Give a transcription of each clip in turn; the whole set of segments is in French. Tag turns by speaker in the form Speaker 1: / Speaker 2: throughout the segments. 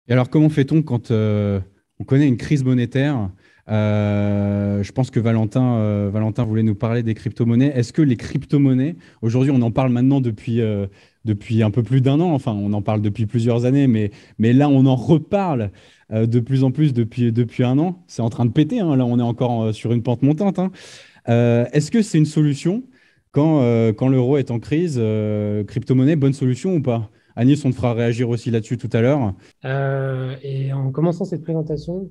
Speaker 1: Et alors, comment fait-on quand on connaît une crise monétaire? Je pense que Valentin voulait nous parler des crypto-monnaies. Est-ce que les crypto-monnaies, aujourd'hui, on en parle maintenant depuis un peu plus d'un an, enfin, on en parle depuis plusieurs années, mais là, on en reparle de plus en plus depuis un an. C'est en train de péter, hein. Là, on est encore sur une pente montante, hein. Est-ce que c'est une solution quand l'euro est en crise? Crypto-monnaie, bonne solution ou pas? Agnès, on te fera réagir aussi là-dessus tout à l'heure.
Speaker 2: Et en commençant cette présentation,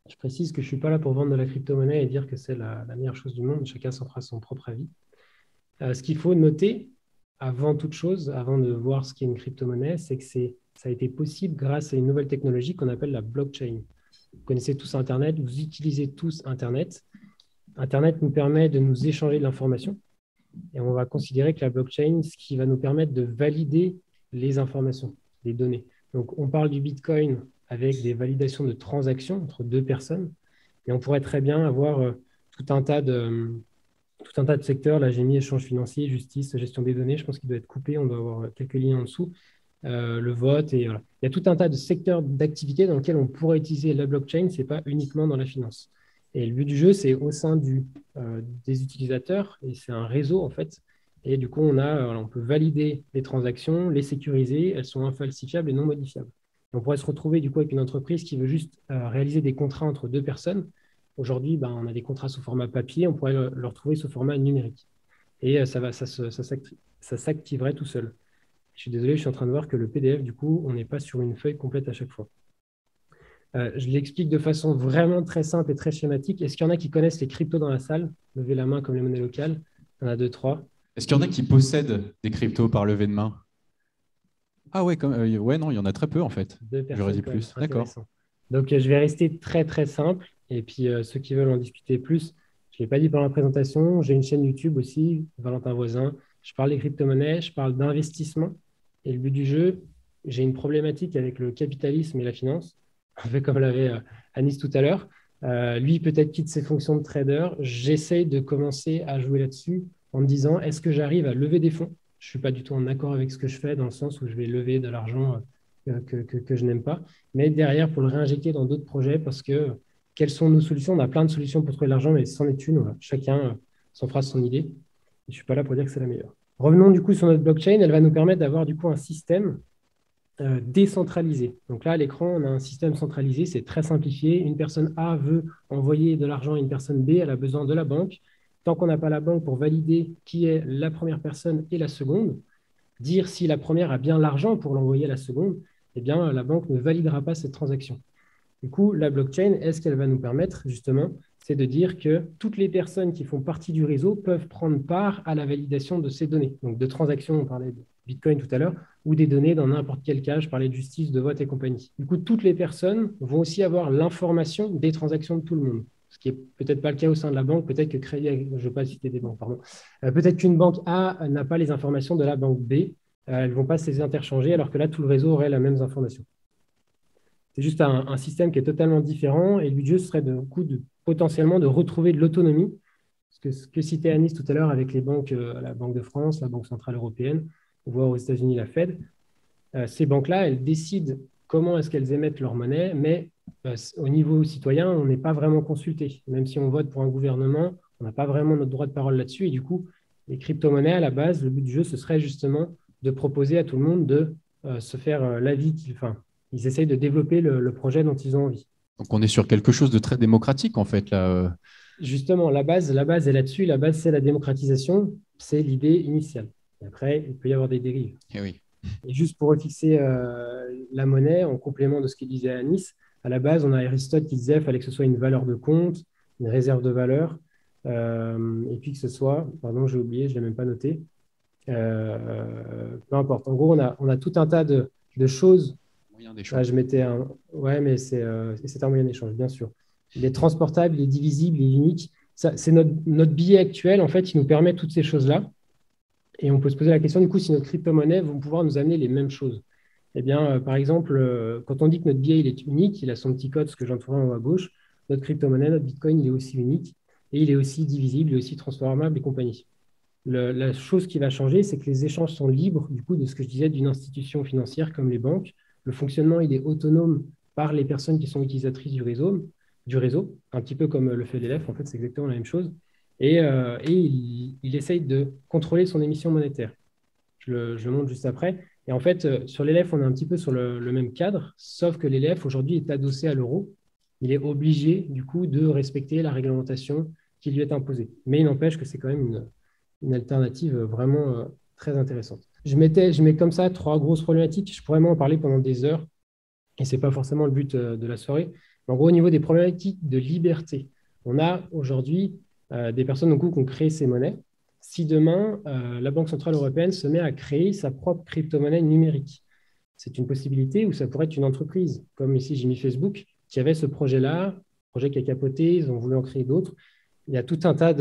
Speaker 2: je précise que je ne suis pas là pour vendre de la crypto-monnaie et dire que c'est la meilleure chose du monde. Chacun s'en fera son propre avis. Ce qu'il faut noter, avant toute chose, avant de voir ce qu'est une crypto-monnaie, c'est que ça a été possible grâce à une nouvelle technologie qu'on appelle la blockchain. Vous connaissez tous Internet, vous utilisez tous Internet. Internet nous permet de nous échanger de l'information et on va considérer que la blockchain, ce qui va nous permettre de valider les informations, les données. Donc, on parle du Bitcoin avec des validations de transactions entre deux personnes, et on pourrait très bien avoir tout un tas tout un tas de secteurs. Là, j'ai mis échange financier, justice, gestion des données. Je pense qu'il doit être coupé. On doit avoir quelques lignes en dessous. Le vote. Et voilà. Il y a tout un tas de secteurs d'activité dans lesquels on pourrait utiliser la blockchain. Ce n'est pas uniquement dans la finance. Et le but du jeu, c'est au sein des utilisateurs. Et c'est un réseau, en fait. Et du coup, on peut valider les transactions, les sécuriser. Elles sont infalsifiables et non modifiables. Et on pourrait se retrouver du coup avec une entreprise qui veut juste réaliser des contrats entre deux personnes. Aujourd'hui, ben, on a des contrats sous format papier, on pourrait le retrouver sous format numérique. Et ça s'activerait tout seul. Je suis désolé, je suis en train de voir que le PDF, du coup, on n'est pas sur une feuille complète à chaque fois. Je l'explique de façon vraiment très simple et très schématique. Est-ce qu'il y en a qui connaissent les cryptos dans la salle? Levez la main comme les monnaies locales. Il y en a deux, trois.
Speaker 1: Est-ce qu'il y en a qui possèdent des cryptos par levée de main? Ah ouais, ouais, non, il y en a très peu en fait.
Speaker 2: Deux
Speaker 1: J'aurais
Speaker 2: personnes
Speaker 1: dit
Speaker 2: quand même.
Speaker 1: plus. D'accord.
Speaker 2: Intéressant. Donc, je vais rester très, très simple. Et puis, ceux qui veulent en discuter plus, je ne l'ai pas dit pendant la présentation, j'ai une chaîne YouTube aussi, Valentin Voisin. Je parle des crypto-monnaies, je parle d'investissement. Et le but du jeu, j'ai une problématique avec le capitalisme et la finance, un peu comme l'avait Anis tout à l'heure. Lui, peut-être quitte ses fonctions de trader. J'essaye de commencer à jouer là-dessus en me disant, est-ce que j'arrive à lever des fonds? Je ne suis pas du tout en accord avec ce que je fais, dans le sens où je vais lever de l'argent que je n'aime pas, mais derrière pour le réinjecter dans d'autres projets parce que quelles sont nos solutions? On a plein de solutions pour trouver de l'argent, mais c'en est une. Voilà. Chacun s'en fera son idée. Et je ne suis pas là pour dire que c'est la meilleure. Revenons du coup sur notre blockchain. Elle va nous permettre d'avoir du coup un système décentralisé. Donc là, à l'écran, on a un système centralisé. C'est très simplifié. Une personne A veut envoyer de l'argent à une personne B. Elle a besoin de la banque. Tant qu'on n'a pas la banque pour valider qui est la première personne et la seconde, dire si la première a bien l'argent pour l'envoyer à la seconde, eh bien, la banque ne validera pas cette transaction. Du coup, la blockchain, est-ce qu'elle va nous permettre, justement, c'est de dire que toutes les personnes qui font partie du réseau peuvent prendre part à la validation de ces données. Donc, de transactions, on parlait de Bitcoin tout à l'heure, ou des données dans n'importe quel cas, je parlais de justice, de vote et compagnie. Du coup, toutes les personnes vont aussi avoir l'information des transactions de tout le monde. Ce qui n'est peut-être pas le cas au sein de la banque, peut-être que Crédit, je ne vais pas citer des banques, pardon. Peut-être qu'une banque A n'a pas les informations de la banque B, elles ne vont pas se les interchanger, alors que là, tout le réseau aurait les mêmes informations. C'est juste un système qui est totalement différent et le but du jeu serait potentiellement de retrouver de l'autonomie. Parce que ce que citait Anis tout à l'heure avec les banques, la Banque de France, la Banque centrale européenne, voire aux États-Unis la Fed, ces banques-là, elles décident comment est-ce qu'elles émettent leur monnaie, mais au niveau citoyen, on n'est pas vraiment consulté. Même si on vote pour un gouvernement, on n'a pas vraiment notre droit de parole là-dessus. Et du coup, les crypto-monnaies, à la base, le but du jeu, ce serait justement de proposer à tout le monde de se faire l'avis enfin, ils essayent de développer le projet dont ils ont envie.
Speaker 1: Donc on est sur quelque chose de très démocratique en fait là.
Speaker 2: Justement, la base est là-dessus. La base, c'est la démocratisation. C'est l'idée initiale. Et après, il peut y avoir des dérives.
Speaker 1: Eh oui.
Speaker 2: Et juste pour refixer la monnaie, en complément de ce qu'il disait à Nice, à la base, on a Aristote qui disait qu'il fallait que ce soit une valeur de compte, une réserve de valeur, et puis que ce soit, pardon, j'ai oublié, je ne l'ai même pas noté, peu importe. En gros, on a tout un tas de choses.
Speaker 1: Moyen
Speaker 2: Là,
Speaker 1: d'échange.
Speaker 2: je mettais un. Ouais, mais c'est un moyen d'échange, bien sûr. Il est transportable, il est divisible, il est unique. C'est notre billet actuel, en fait, qui nous permet toutes ces choses-là. Et on peut se poser la question, du coup, si nos crypto-monnaies vont pouvoir nous amener les mêmes choses. Eh bien, par exemple, quand on dit que notre billet il est unique, il a son petit code, ce que j'entends en haut à gauche, notre crypto-monnaie, notre Bitcoin, il est aussi unique et il est aussi divisible, il est aussi transformable et compagnie. La chose qui va changer, c'est que les échanges sont libres, du coup, de ce que je disais d'une institution financière comme les banques. le fonctionnement il est autonome par les personnes qui sont utilisatrices du réseau, un petit peu comme le fait l'élève, en fait, c'est exactement la même chose. Et il essaye de contrôler son émission monétaire. Je le montre juste après. Et en fait, sur l'élève, on est un petit peu sur le même cadre, sauf que l'élève, aujourd'hui, est adossé à l'euro. Il est obligé, du coup, de respecter la réglementation qui lui est imposée. Mais il n'empêche que c'est quand même une alternative vraiment très intéressante. Je mets comme ça trois grosses problématiques. Je pourrais m'en parler pendant des heures, et ce n'est pas forcément le but de la soirée. En gros, au niveau des problématiques de liberté, on a aujourd'hui des personnes du coup, qui ont créé ces monnaies. Si demain, la Banque centrale européenne se met à créer sa propre crypto-monnaie numérique, c'est une possibilité où ça pourrait être une entreprise, comme ici j'ai mis Facebook, qui avait ce projet-là, projet qui a capoté, ils ont voulu en créer d'autres. Il y a tout un tas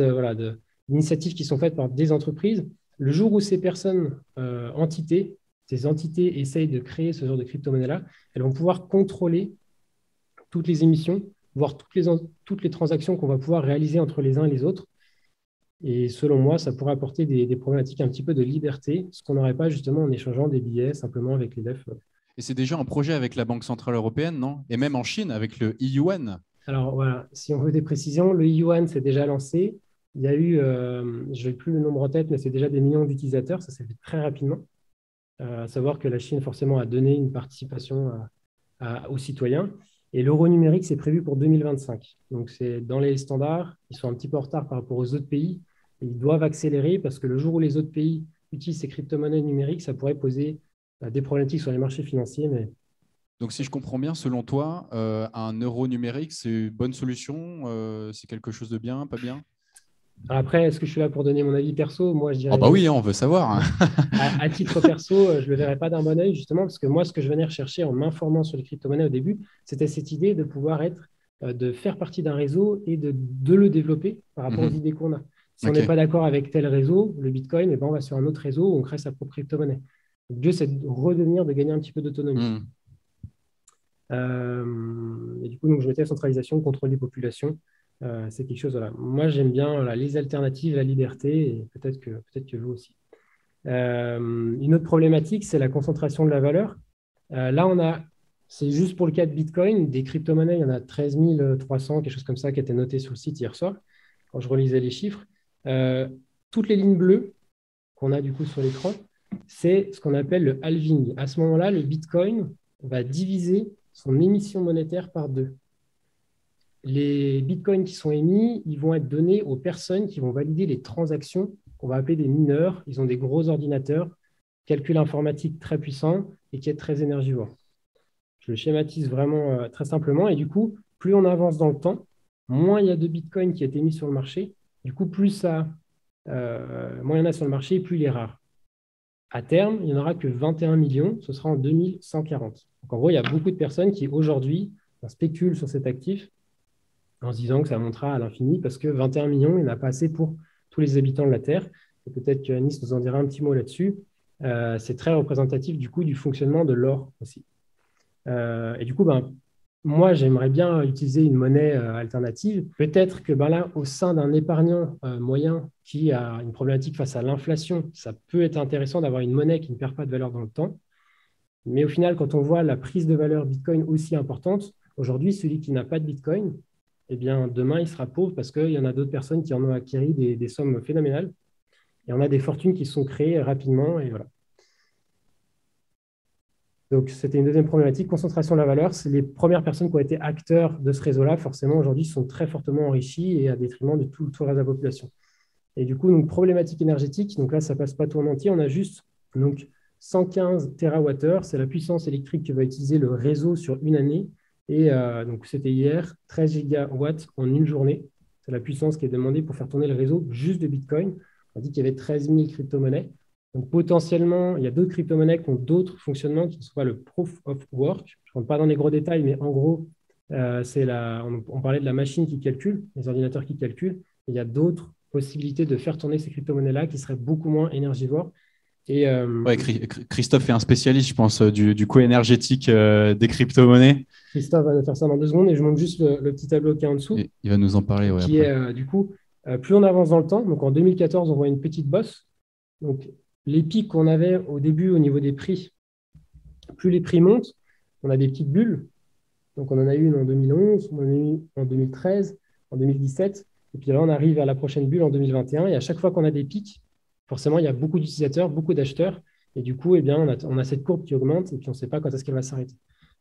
Speaker 2: d'initiatives qui sont faites par des entreprises. Le jour où ces personnes, ces entités essayent de créer ce genre de crypto-monnaie-là, elles vont pouvoir contrôler toutes les émissions, voir toutes les transactions qu'on va pouvoir réaliser entre les uns et les autres. Et selon moi, ça pourrait apporter des problématiques un petit peu de liberté, ce qu'on n'aurait pas justement en échangeant des billets simplement avec les DEF.
Speaker 3: Et c'est déjà un projet avec la Banque centrale européenne, non? Et même en Chine avec le yuan.
Speaker 2: Alors voilà, si on veut des précisions, le yuan s'est déjà lancé. Il y a eu, je n'ai plus le nombre en tête, mais c'est déjà des millions d'utilisateurs. Ça s'est fait très rapidement. À savoir que la Chine, forcément, a donné une participation aux citoyens. Et l'euro numérique, c'est prévu pour 2025. Donc, c'est dans les standards. Ils sont un petit peu en retard par rapport aux autres pays. Ils doivent accélérer parce que le jour où les autres pays utilisent ces crypto-monnaies numériques, ça pourrait poser des problématiques sur les marchés financiers. Mais...
Speaker 3: Donc, si je comprends bien, selon toi, un euro numérique, c'est une bonne solution? C'est quelque chose de bien, pas bien?
Speaker 2: Après, est-ce que je suis là pour donner mon avis perso? Moi, je dirais.
Speaker 3: Ah bah oui, on veut savoir.
Speaker 2: À titre perso, je ne le verrais pas d'un bon œil, justement, parce que moi, ce que je venais rechercher en m'informant sur les crypto-monnaies au début, c'était cette idée de pouvoir de faire partie d'un réseau et de le développer par rapport aux idées qu'on a. Si on n'est pas d'accord avec tel réseau, le Bitcoin, eh ben, on va sur un autre réseau où on crée sa propre crypto-monnaie. Le but, c'est de gagner un petit peu d'autonomie. Et du coup, donc, je mettais centralisation, contrôle des populations. C'est quelque chose, voilà. Moi, j'aime bien les alternatives, la liberté, et peut-être que vous aussi. Une autre problématique, c'est la concentration de la valeur. Là, c'est juste pour le cas de Bitcoin, des crypto-monnaies, il y en a 13 300, quelque chose comme ça, qui a été noté sur le site hier soir, quand je relisais les chiffres. Toutes les lignes bleues qu'on a du coup sur l'écran, c'est ce qu'on appelle le halving. À ce moment-là, le Bitcoin va diviser son émission monétaire par 2. Les bitcoins qui sont émis, ils vont être donnés aux personnes qui vont valider les transactions qu'on va appeler des mineurs. Ils ont des gros ordinateurs, calcul informatique très puissant et qui est très énergivore. Je le schématise vraiment très simplement. Et du coup, plus on avance dans le temps, moins il y a de bitcoins qui a été mis sur le marché. Du coup, moins il y en a sur le marché, plus il est rare. À terme, il n'y en aura que 21 millions. Ce sera en 2140. Donc, en gros, il y a beaucoup de personnes qui, aujourd'hui, spéculent sur cet actif en se disant que ça montera à l'infini parce que 21 millions, il n'y en a pas assez pour tous les habitants de la Terre. Et peut-être que Anis nous en dira un petit mot là-dessus. C'est très représentatif du coup du fonctionnement de l'or aussi. Et du coup, moi, j'aimerais bien utiliser une monnaie alternative. Peut-être que là, au sein d'un épargnant moyen qui a une problématique face à l'inflation, ça peut être intéressant d'avoir une monnaie qui ne perd pas de valeur dans le temps. Mais au final, quand on voit la prise de valeur Bitcoin aussi importante, aujourd'hui, celui qui n'a pas de Bitcoin, eh bien, demain, il sera pauvre parce qu'il y en a d'autres personnes qui en ont acquis des sommes phénoménales. Et on a des fortunes qui sont créées rapidement. Et voilà. Donc, c'était une deuxième problématique, concentration de la valeur. C'est les premières personnes qui ont été acteurs de ce réseau-là, forcément, aujourd'hui, sont très fortement enrichis et à détriment de tout le reste de la population. Et du coup, donc, problématique énergétique. Donc là, ça ne passe pas tout en entier. On a juste 115 TWh. C'est la puissance électrique que va utiliser le réseau sur une année. Et donc, c'était hier, 13 gigawatts en une journée. C'est la puissance qui est demandée pour faire tourner le réseau juste de Bitcoin. On dit qu'il y avait 13 000 crypto-monnaies. Donc, potentiellement, il y a d'autres crypto-monnaies qui ont d'autres fonctionnements qui ne sont pas le proof of work. Je ne rentre pas dans les gros détails, mais en gros, on parlait de la machine qui calcule, les ordinateurs qui calculent. Il y a d'autres possibilités de faire tourner ces crypto-monnaies-là qui seraient beaucoup moins énergivores.
Speaker 3: Christophe est un spécialiste, je pense, du coût énergétique des crypto-monnaies.
Speaker 2: Christophe va nous faire ça dans 2 secondes et je montre juste le petit tableau qui est en dessous.
Speaker 3: Et il va nous en parler.
Speaker 2: Qui est du coup, plus on avance dans le temps, donc en 2014, on voit une petite bosse. Donc, les pics qu'on avait au début au niveau des prix, plus les prix montent, on a des petites bulles. Donc, on en a eu une en 2011, on en a eu une en 2013, en 2017. Et puis là, on arrive à la prochaine bulle en 2021. Et à chaque fois qu'on a des pics, forcément, il y a beaucoup d'utilisateurs, beaucoup d'acheteurs. Et du coup, eh bien, on a cette courbe qui augmente et puis on ne sait pas quand est-ce qu'elle va s'arrêter.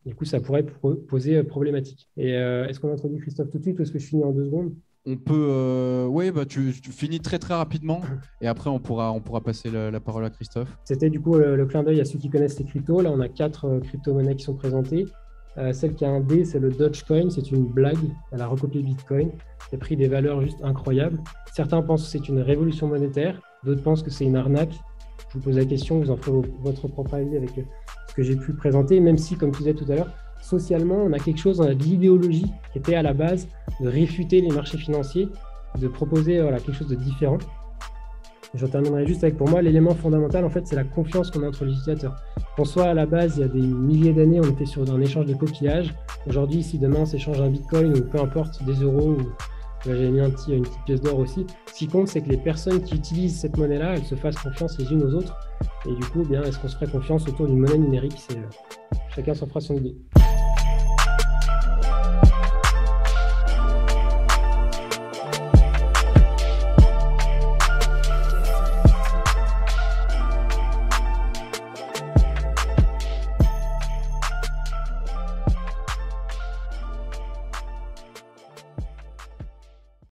Speaker 2: Du coup, ça pourrait poser problématique. Et est-ce qu'on introduit Christophe tout de suite ou est-ce que je finis en 2 secondes?
Speaker 3: On peut. Oui, bah, tu finis très très rapidement et après on pourra passer la parole à Christophe.
Speaker 2: C'était du coup le clin d'œil à ceux qui connaissent les cryptos. Là, on a 4 crypto-monnaies qui sont présentées. Celle qui a un D, c'est le Dogecoin. C'est une blague. Elle a recopié Bitcoin. Elle a pris des valeurs juste incroyables. Certains pensent que c'est une révolution monétaire. D'autres pensent que c'est une arnaque. Je vous pose la question, vous en ferez votre propre avis avec ce que j'ai pu présenter. Même si, comme tu disais tout à l'heure, socialement, on a quelque chose, on a de l'idéologie qui était à la base de réfuter les marchés financiers, de proposer quelque chose de différent. Je terminerai juste avec, pour moi, l'élément fondamental, en fait, c'est la confiance qu'on a entre les utilisateurs. Qu'on soit à la base, il y a des milliers d'années, on était sur un échange de coquillages. Aujourd'hui, si demain on s'échange un bitcoin ou peu importe, des euros, ou là, j'avais mis une petite pièce d'or aussi, ce qui compte, c'est que les personnes qui utilisent cette monnaie-là, elles se fassent confiance les unes aux autres. Et du coup, est-ce qu'on se ferait confiance autour d'une monnaie numérique? Chacun s'en fera son idée.